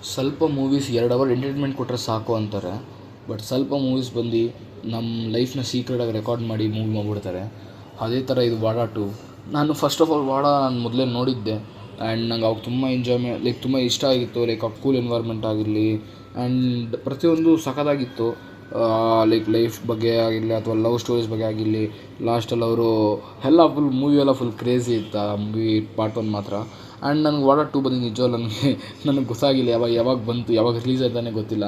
ಸ್ವಲ್ಪ movies 2 hour entertainment ಕೊಟ್ಟರೆ ಸಾಕು ಅಂತಾರೆ. ಬಟ್ ಸ್ವಲ್ಪ ಮೂವೀಸ್ ಬಂದು ನಮ್ಮ ಲೈಫ್ನ ಸೀಕ್ರೆಟಾಗಿ ರೆಕಾರ್ಡ್ ಮಾಡಿ ಮೂವಿ ಮಾಡಿಬಿಡ್ತಾರೆ. ಅದೇ ಥರ ಇದು ವಾಡ 2. ನಾನು ಫಸ್ಟ್ ಆಫ್ ಆಲ್ ವಾಡ ನಾನು ಮೊದಲೇ ನೋಡಿದ್ದೆ. ಆ್ಯಂಡ್ ನಂಗೆ ಅವಾಗ ತುಂಬ ತುಂಬ ಇಷ್ಟ ಆಗಿತ್ತು. ಲೈಕ್ ಆ ಕೂಲ್ ಎನ್ವೈರ್ಮೆಂಟ್ ಆಗಿರಲಿ ಆ್ಯಂಡ್ ಪ್ರತಿಯೊಂದು ಸಖತ್ತಾಗಿತ್ತು. ಲೈಫ್ ಬಗ್ಗೆ ಆಗಿರಲಿ ಅಥವಾ ಲವ್ ಸ್ಟೋರೀಸ್ ಬಗ್ಗೆ ಆಗಿರಲಿ, ಲಾಸ್ಟಲ್ಲಿ ಅವರು ಎಲ್ಲ ಮೂವಿ ಎಲ್ಲ ಫುಲ್ ಕ್ರೇಜಿ ಇತ್ತು ಆ ಮೂವಿ ಪಾರ್ಟ್ 1 ಮಾತ್ರ. ಆ್ಯಂಡ್ ನನಗೆ ವಾಡ 2 ಬಂದು ನಿಜವಾಗ್ಲೂ ನನಗೆ ಗೊತ್ತಾಗಿಲ್ಲ ಯಾವಾಗ ಬಂತು, ಯಾವಾಗ ರಿಲೀಸ್ ಆಯ್ತಾನೆ ಗೊತ್ತಿಲ್ಲ.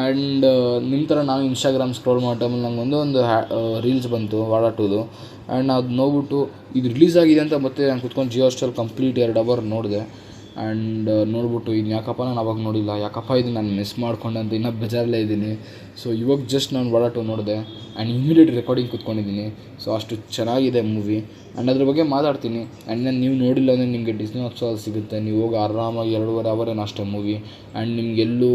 ಆ್ಯಂಡ್ ನಿಮ್ಮ ಥರ ನಾನು ಇನ್ಸ್ಟಾಗ್ರಾಮ್ ಸ್ಕ್ರೋಲ್ ಮಾಡೋ ಟೈಮಲ್ಲಿ ನಂಗೆ ಒಂದು ರೀಲ್ಸ್ ಬಂತು ವಾಡ 2ದು. ಆ್ಯಂಡ್ ಅದು ನೋಡ್ಬಿಟ್ಟು ಇದು ರಿಲೀಸ್ ಆಗಿದೆ ಅಂತ ಮತ್ತೆ ನಾನು ಕುತ್ಕೊಂಡು ಜಿಯೋ ಹಾಟ್‌ಸ್ಟಾರ್ ಕಂಪ್ಲೀಟ್ 2 ಅವರ್ ನೋಡಿದೆ. ಆ್ಯಂಡ್ ನೋಡ್ಬಿಟ್ಟು ಇದು ಯಾಕಪ್ಪ ನಾನು ಅವಾಗ ನೋಡಿಲ್ಲ, ಯಾಕಪ್ಪ ಇದು ನಾನು ಮಿಸ್ ಮಾಡ್ಕೊಂಡೆ ಅಂತ ಇನ್ನೂ ಬೇಜಾರಲ್ಲೇ ಇದ್ದೀನಿ. ಸೊ ಇವಾಗ ಜಸ್ಟ್ ನಾನು ವಾಡ 2 ನೋಡಿದೆ ಆ್ಯಂಡ್ ಇಮಿಡಿಯೇಟ್ ರೆಕಾರ್ಡಿಂಗ್ ಕೂತ್ಕೊಂಡಿದ್ದೀನಿ. ಸೊ ಅಷ್ಟು ಚೆನ್ನಾಗಿದೆ ಮೂವಿ. ಆ್ಯಂಡ್ ಅದ್ರ ಬಗ್ಗೆ ಮಾತಾಡ್ತೀನಿ. ಆ್ಯಂಡ್ ನೀವು ನೋಡಿಲ್ಲ ಅಂದರೆ ನಿಮಗೆ ಡಿಸ್ನಿ ಹಾಟ್‌ಸ್ಟಾರ್ ಸಿಗುತ್ತೆ, ನೀವು ಹೋಗಿ ಆರಾಮಾಗಿ 2.5 ಅವರೇನು ಅಷ್ಟೇ ಮೂವಿ. ಆ್ಯಂಡ್ ನಿಮಗೆಲ್ಲೂ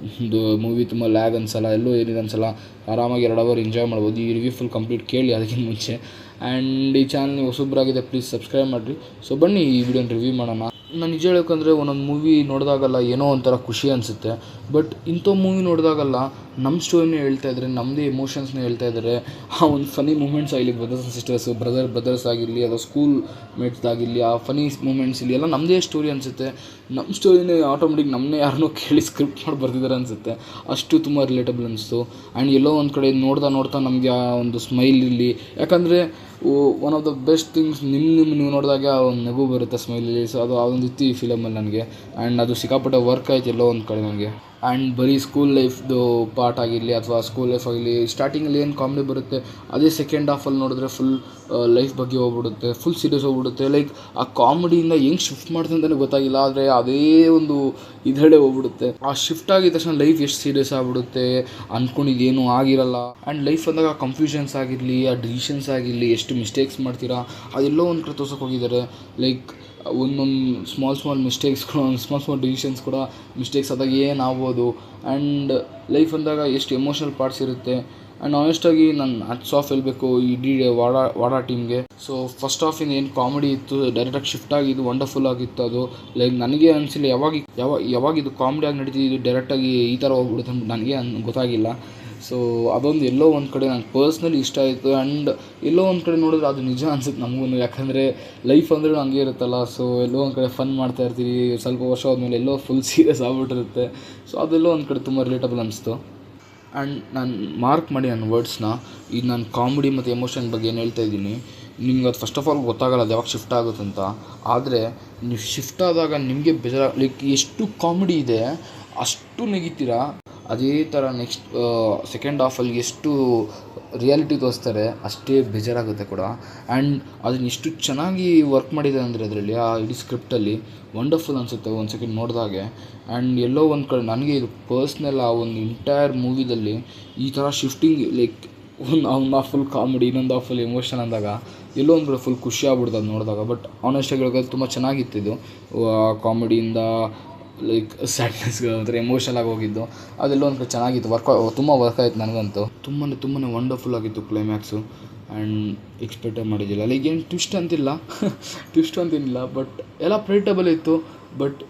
ಒಂದು ಮೂವಿ ತುಂಬ ಲ್ಯಾಗ್ ಅನ್ಸಲ್ಲ, ಎಲ್ಲೂ ಏನಿದೆ ಅನ್ಸಲ್ಲ, ಆರಾಮಾಗಿ 2 ಅವರ್ ಎಂಜಾಯ್ ಮಾಡ್ಬೋದು. ಈ ರಿವ್ಯೂ ಫುಲ್ ಕಂಪ್ಲೀಟ್ ಕೇಳಿ ಅದಕ್ಕಿಂತ ಮುಂಚೆ. ಆ್ಯಂಡ್ ಈ ಚಾನಲ್ ನೀವು ಹೊಸಬ್ರಾಗಿದೆ ಪ್ಲೀಸ್ ಸಬ್ಸ್ಕ್ರೈಬ್ ಮಾಡಿರಿ. ಸೊ ಬನ್ನಿ ಈ ವಿಡಿಯೋನ ರಿವ್ಯೂ ಮಾಡೋಣ. ನಾನು ನಿಜ ಹೇಳ್ಬೇಕಂದ್ರೆ ಒಂದೊಂದು ಮೂವಿ ನೋಡಿದಾಗಲ್ಲ ಏನೋ ಒಂಥರ ಖುಷಿ ಅನಿಸುತ್ತೆ. ಬಟ್ ಇಂಥ ಮೂವಿ ನೋಡಿದಾಗಲ್ಲ ನಮ್ಮ ಸ್ಟೋರಿನೇ ಹೇಳ್ತಾ ಇದ್ದಾರೆ, ನಮ್ಮದೇ ಎಮೋಷನ್ಸ್ನ ಹೇಳ್ತಾ ಇದ್ದಾರೆ. ಆ ಒಂದು ಫನಿ ಮೂಮೆಂಟ್ಸ್ ಆಗಲಿ, ಬ್ರದರ್ಸ್ ಆ್ಯಂಡ್ ಸಿಸ್ಟರ್ಸು, ಬ್ರದರ್ಸ್ ಆಗಿರಲಿ ಅಥವಾ ಸ್ಕೂಲ್ ಮೇಟ್ಸ್ ಆಗಿರಲಿ, ಆ ಫನಿ ಮೂಮೆಂಟ್ಸ್ ಇಲ್ಲಿ ಎಲ್ಲ ನಮ್ಮದೇ ಸ್ಟೋರಿ ಅನಿಸುತ್ತೆ. ನಮ್ಮ ಸ್ಟೋರಿನೇ ಆಟೋಮೆಟಿಕ್ ನಮ್ಮನ್ನೇ ಯಾರನ್ನೋ ಕೇಳಿ ಸ್ಕ್ರಿಪ್ಟ್ ಮಾಡಿ ಬರ್ತಿದ್ದಾರೆ ಅನಿಸುತ್ತೆ. ಅಷ್ಟು ತುಂಬ ರಿಲೇಟಬಲ್ ಅನಿಸ್ತು. ಆ್ಯಂಡ್ ಎಲ್ಲೋ ಒಂದು ಕಡೆ ನೋಡ್ತಾ ನಮಗೆ ಆ ಒಂದು ಸ್ಮೈಲ್ ಇರಲಿ, ಯಾಕಂದರೆ one of the best things ನೀವು ನೋಡಿದಾಗ ಒಂದು ನಗು ಬರುತ್ತೆ ಸ್ಮೈಲಲ್ಲಿ. ಸೊ ಅದು ಅದೊಂದು ಇತ್ತು ಈ ಫಿಲಮಲ್ಲಿ ನನಗೆ. ಆ್ಯಂಡ್ ಅದು ಸಿಕ್ಕಾಪಟ್ಟೆ ವರ್ಕ್ ಆಯ್ತು ಎಲ್ಲೋ ಒಂದು ಕಡೆ ನನಗೆ. ಆ್ಯಂಡ್ ಬರೀ ಸ್ಕೂಲ್ ಲೈಫ್ದು ಪಾರ್ಟ್ ಆಗಿರಲಿ ಅಥವಾ ಸ್ಕೂಲ್ ಲೈಫ್ ಆಗಲಿ, ಸ್ಟಾರ್ಟಿಂಗಲ್ಲಿ ಏನು ಕಾಮಿಡಿ ಬರುತ್ತೆ ಅದೇ ಸೆಕೆಂಡ್ ಹಾಫಲ್ಲಿ ನೋಡಿದ್ರೆ ಫುಲ್ ಲೈಫ್ ಬಗ್ಗೆ ಹೋಗ್ಬಿಡುತ್ತೆ, ಫುಲ್ ಸೀರಿಯಸ್ ಹೋಗ್ಬಿಡುತ್ತೆ. ಲೈಕ್ ಆ ಕಾಮಿಡಿಯಿಂದ ಹೆಂಗೆ ಶಿಫ್ಟ್ ಮಾಡ್ತಂತ ಅಂತಲೇ ಗೊತ್ತಾಗಿಲ್ಲ, ಆದರೆ ಅದೇ ಒಂದು ಇದರಲ್ಲೇ ಹೋಗ್ಬಿಡುತ್ತೆ. ಆ ಶಿಫ್ಟ್ ಆಗಿದ ತಕ್ಷಣ ಲೈಫ್ ಎಷ್ಟು ಸೀರಿಯಸ್ ಆಗಿಬಿಡುತ್ತೆ, ಅಂದ್ಕೊಂಡಿದ್ದೇನು ಆಗಿರಲ್ಲ. ಆ್ಯಂಡ್ ಲೈಫ್ ಅಂದಾಗ ಆ ಕನ್ಫ್ಯೂಷನ್ಸ್ ಆಗಿರಲಿ, ಆ ಡಿಸಿಷನ್ಸ್ ಆಗಿರಲಿ, ಎಷ್ಟು ಮಿಸ್ಟೇಕ್ಸ್ ಮಾಡ್ತೀರಾ ಅದೆಲ್ಲೋ ಒಂದು ಕಡೆ ತೋರ್ಸೋಕೆ ಹೋಗಿದ್ದಾರೆ. ಲೈಕ್ ಒಂದೊಂದು ಸ್ಮಾಲ್ ಮಿಸ್ಟೇಕ್ಸ್ಗಳು, ಸ್ಮಾಲ್ ಡಿಸಿಷನ್ಸ್ ಕೂಡ ಮಿಸ್ಟೇಕ್ಸ್ ಆದಾಗ ಏನಾಗ್ಬೋದು. ಆ್ಯಂಡ್ ಲೈಫ್ ಅಂದಾಗ ಎಷ್ಟು ಎಮೋಷ್ನಲ್ ಪಾರ್ಟ್ಸ್ ಇರುತ್ತೆ. ಆ್ಯಂಡ್ ಆನೆಸ್ಟಾಗಿ ನಾನು ಹ್ಯಾಟ್ಸ್ ಆಫ್ ಹೇಳ್ಬೇಕು ಇಡೀ ವಾಡ ಟೀಮ್ಗೆ. ಸೊ ಫಸ್ಟ್ ಹಾಫಿಂದ ಏನು ಕಾಮಿಡಿ ಇತ್ತು ಡೈರೆಕ್ಟಾಗಿ ಶಿಫ್ಟ್ ಆಗಿದ್ದು ವಂಡರ್ಫುಲ್ ಆಗಿತ್ತು. ಅದು ಲೈಕ್ ನನಗೆ ಅನಿಸಿಲ್ಲ ಯಾವಾಗ ಇದು ಕಾಮಿಡಿಯಾಗಿ ನಡೀತಿದ್ದು ಡೈರೆಕ್ಟಾಗಿ ಈ ಥರ ಹೋಗ್ಬಿಡುತ್ತೆ ಅಂತ ನನಗೆ ಗೊತ್ತಾಗಿಲ್ಲ. ಸೊ ಅದೊಂದು ಎಲ್ಲೋ ಒಂದು ಕಡೆ ನಂಗೆ ಪರ್ಸ್ನಲಿ ಇಷ್ಟ ಆಯಿತು. ಆ್ಯಂಡ್ ಎಲ್ಲೋ ಒಂದು ಕಡೆ ನೋಡಿದ್ರೆ ಅದು ನಿಜ ಅನ್ಸುತ್ತೆ ನಮಗೂ, ಯಾಕಂದರೆ ಲೈಫ್ ಅಂದ್ರೆ ಹಂಗೆ ಇರುತ್ತಲ್ಲ. ಸೊ ಎಲ್ಲೋ ಒಂದು ಕಡೆ ಫನ್ ಮಾಡ್ತಾ ಇರ್ತೀವಿ, ಸ್ವಲ್ಪ ವರ್ಷ ಆದಮೇಲೆ ಎಲ್ಲೋ ಫುಲ್ ಸೀರಿಯಸ್ ಆಗ್ಬಿಟ್ಟಿರುತ್ತೆ. ಸೊ ಅದೆಲ್ಲೋ ಒಂದು ಕಡೆ ತುಂಬ ರಿಲೇಟಬಲ್ ಅನಿಸ್ತು. ಆ್ಯಂಡ್ ನಾನು ಮಾರ್ಕ್ ಮಾಡಿ ನನ್ನ ವರ್ಡ್ಸ್ನ, ಈಗ ನಾನು ಕಾಮಿಡಿ ಮತ್ತು ಎಮೋಷನ್ ಬಗ್ಗೆ ಏನು ಹೇಳ್ತಾ ಇದ್ದೀನಿ ನಿಮ್ಗೆ ಅದು ಫಸ್ಟ್ ಆಫ್ ಆಲ್ ಗೊತ್ತಾಗಲ್ಲ ಅದು ಯಾವಾಗ ಶಿಫ್ಟ್ ಆಗುತ್ತಂತ. ಆದರೆ ನೀವು ಶಿಫ್ಟ್ ಆದಾಗ ನಿಮಗೆ ಬೇಜಾರು, ಲೈಕ್ ಎಷ್ಟು ಕಾಮಿಡಿ ಇದೆ ಅಷ್ಟು ನೆಗಿತೀರಾ. ಅದೇ ಥರ ನೆಕ್ಸ್ಟ್ ಸೆಕೆಂಡ್ ಹಾಫಲ್ಲಿ ಎಷ್ಟು ರಿಯಾಲಿಟಿ ತೋರಿಸ್ತಾರೆ ಅಷ್ಟೇ ಬೇಜಾರಾಗುತ್ತೆ ಕೂಡ. ಆ್ಯಂಡ್ ಅದನ್ನ ಎಷ್ಟು ಚೆನ್ನಾಗಿ ವರ್ಕ್ ಮಾಡಿದೆ ಅಂದರೆ ಅದರಲ್ಲಿ ಆ ಇಡೀ ಸ್ಕ್ರಿಪ್ಟಲ್ಲಿ ವಂಡರ್ಫುಲ್ ಅನಿಸುತ್ತೆ ಒಂದು ಸೆಕೆಂಡ್ ನೋಡಿದಾಗೆ. ಆ್ಯಂಡ್ ಎಲ್ಲೋ ಒಂದು ಕಡೆ ನನಗೆ ಇದು ಪರ್ಸ್ನಲ್ ಆ ಒಂದು ಎಂಟೈರ್ ಮೂವಿದಲ್ಲಿ ಈ ಥರ ಶಿಫ್ಟಿಂಗ್, ಲೈಕ್ ಒಂದು ಫುಲ್ ಕಾಮಿಡಿ ಇನ್ನೊಂದು ಫುಲ್ ಎಮೋಷನ್ ಅಂದಾಗ ಎಲ್ಲೋ ಒಂದು ಕಡೆ ಫುಲ್ ಖುಷಿ ಆಗ್ಬಿಡ್ದು ಅದು ನೋಡಿದಾಗ. ಬಟ್ ಆನೆಸ್ಟಾಗಿ ಹೇಳೋದು ತುಂಬ ಚೆನ್ನಾಗಿತ್ತಿದ್ದು, ಕಾಮಿಡಿಯಿಂದ ಲೈಕ್ ಸ್ಯಾಡ್ನೆಸ್ಗೆ ಒಂಥರ ಎಮೋಷನಲ್ ಆಗಿ ಹೋಗಿದ್ದು ಅದೆಲ್ಲ ಒಂದು ಚೆನ್ನಾಗಿತ್ತು. ತುಂಬ ವರ್ಕ್ ಆಯಿತು ನನಗಂತೂ. ತುಂಬಾ ವಂಡರ್ಫುಲ್ ಆಗಿತ್ತು ಕ್ಲೈಮ್ಯಾಕ್ಸು. ಆ್ಯಂಡ್ ಎಕ್ಸ್ಪೆಕ್ಟೇ ಮಾಡಿದ್ದಿಲ್ಲ, ಲೈಕ್ ಏನು ಟ್ವಿಸ್ಟ್ ಅಂತಿಲ್ಲ ಬಟ್ ಎಲ್ಲ ಪ್ರೆಡಿಕ್ಟಬಲ್ ಇತ್ತು. ಬಟ್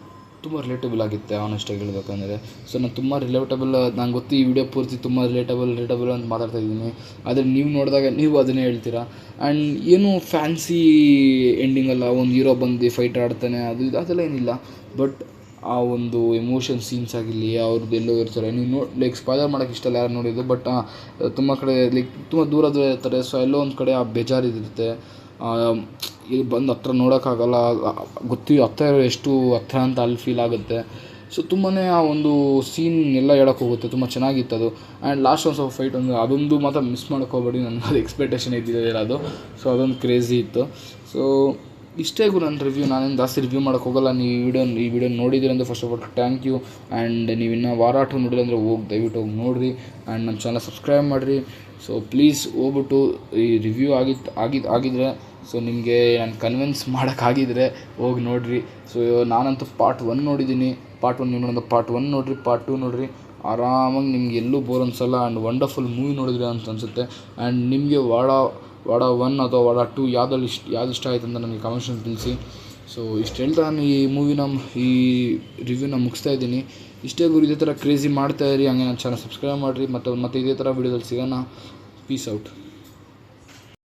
ತುಂಬ ರಿಲೇಟಬಲ್ ಆಗಿತ್ತೆ ಆನೆಸ್ಟಾಗಿ ಹೇಳಬೇಕಂದ್ರೆ. ಸೊ ನಾನು ತುಂಬ ನಂಗೆ ಗೊತ್ತು ಈ ವಿಡಿಯೋ ಪೂರ್ತಿ ತುಂಬ ರಿಲೇಟಬಲ್ ಅಂತ ಮಾತಾಡ್ತಾ ಇದ್ದೀನಿ. ಆದರೆ ನೀವು ನೋಡಿದಾಗ ನೀವು ಅದನ್ನೇ ಹೇಳ್ತೀರಾ. ಆ್ಯಂಡ್ ಏನು ಫ್ಯಾನ್ಸಿ ಎಂಡಿಂಗಲ್ಲ, ಒಂದು ಹೀರೋ ಬಂದು ಫೈಟ್ ಆಡ್ತಾನೆ ಅದೆಲ್ಲ ಏನಿಲ್ಲ. ಬಟ್ ಆ ಒಂದು ಎಮೋಷನ್ ಸೀನ್ಸ್ ಆಗಿರಲಿ ಅವ್ರದ್ದು ಎಲ್ಲೋ ಇರ್ತಾರೆ, ನೀವು ಲೈಕ್ ಸ್ಪಾಯ್ಲರ್ ಮಾಡೋಕ್ಕೆ ಇಷ್ಟಲ್ಲ ಯಾರು ನೋಡಿದ್ದು. ಬಟ್ ತುಂಬ ಕಡೆ ಲೈಕ್ ತುಂಬ ದೂರ ಇರ್ತಾರೆ. ಸೊ ಎಲ್ಲೋ ಒಂದು ಕಡೆ ಆ ಬೇಜಾರಿರುತ್ತೆ, ಇಲ್ಲಿ ಬಂದು ಹತ್ರ ನೋಡೋಕ್ಕಾಗಲ್ಲ, ಹತ್ರ ಎಷ್ಟು ಹತ್ರ ಅಂತ ಅಲ್ಲಿ ಫೀಲ್ ಆಗುತ್ತೆ. ಸೊ ತುಂಬಾ ಆ ಒಂದು ಸೀನ್ ಎಲ್ಲ ಹೇಳೋಕ್ಕೆ ಹೋಗುತ್ತೆ, ತುಂಬ ಚೆನ್ನಾಗಿತ್ತು ಅದು. ಆ್ಯಂಡ್ ಲಾಸ್ಟ್ ಒಂದು ಸ್ವಲ್ಪ ಫೈಟ್ ಅದೊಂದು ಮಾತ್ರ ಮಿಸ್ ಮಾಡೋಕ್ಕೋಗ್ಬೇಡಿ, ನನಗೆ ಅದು ಎಕ್ಸ್ಪೆಕ್ಟೇಷನ್ ಇರೋದು. ಸೊ ಅದೊಂದು ಕ್ರೇಜಿ ಇತ್ತು. ಸೊ ಇಷ್ಟೇ ನನ್ನ ರಿವ್ಯೂ. ನಾನೇನು ಜಾಸ್ತಿ ರಿವ್ಯೂ ಮಾಡೋಕ್ಕೆ ಹೋಗಲ್ಲ. ನೀವು ಈ ವಿಡಿಯೋ ನೋಡಿದ್ದೀರಿ ಅಂದರೆ first of all thank you. And ನೀವು ಇನ್ನೂ ವಾಡ 2 ನೋಡಿಲ್ಲ ಅಂದರೆ ದಯವಿಟ್ಟು ಹೋಗಿ ನೋಡಿರಿ. ಆ್ಯಂಡ್ ನಮ್ಮ ಚಾನಲ್ ಸಬ್ಸ್ಕ್ರೈಬ್ ಮಾಡಿರಿ. ಸೊ ಪ್ಲೀಸ್ ಹೋಗ್ಬಿಟ್ಟು ಈ ರಿವ್ಯೂ ಆಗಿದ್ರೆ ಸೊ ನಿಮಗೆ ನಾನು ಕನ್ವಿನ್ಸ್ ಮಾಡೋಕ್ಕಾಗಿದ್ರೆ ಹೋಗಿ ನೋಡಿರಿ. ಸೊ ನಾನಂತೂ ಪಾರ್ಟ್ 1 ನೋಡಿದ್ದೀನಿ. ಪಾರ್ಟ್ 1 ನೀವು ನೋಡೋದು ಪಾರ್ಟ್ 1 ನೋಡಿರಿ, ಪಾರ್ಟ್ 2 ನೋಡಿರಿ, ಆರಾಮಾಗಿ ನಿಮ್ಗೆ ಎಲ್ಲೂ ಬೋರ್ ಅನ್ಸಲ್ಲ. ಆ್ಯಂಡ್ ವಂಡರ್ಫುಲ್ ಮೂವಿ ನೋಡಿದ್ರಿ ಅಂತ ಅನಿಸುತ್ತೆ. ಆ್ಯಂಡ್ ನಿಮಗೆ ವಾಡ 1 ಅಥವಾ ವಾಡ 2 ಯಾವ್ದು ಇಷ್ಟ ಆಯಿತು ಅಂತ ನನಗೆ ಕಮೆಂಟ್ಸಲ್ಲಿ ತಿಳಿಸಿ. ಸೊ ಇಷ್ಟು ಹೇಳ್ತಾ ನಾನು ಈ ರಿವ್ಯೂನ ಮುಗಿಸ್ತಾ ಇದ್ದೀನಿ. ಇಷ್ಟೇ ಗುರು, ಇದೇ ಥರ ಕ್ರೇಜಿ ಮಾಡ್ತಾಯಿರಿ. ಹಂಗೆ ನನ್ನ ಚಾನಲ್ ಸಬ್ಸ್ಕ್ರೈಬ್ ಮಾಡಿರಿ. ಮತ್ತೆ ಇದೇ ಥರ ವೀಡಿಯೋದಲ್ಲಿ ಸಿಗೋಣ. Piece out.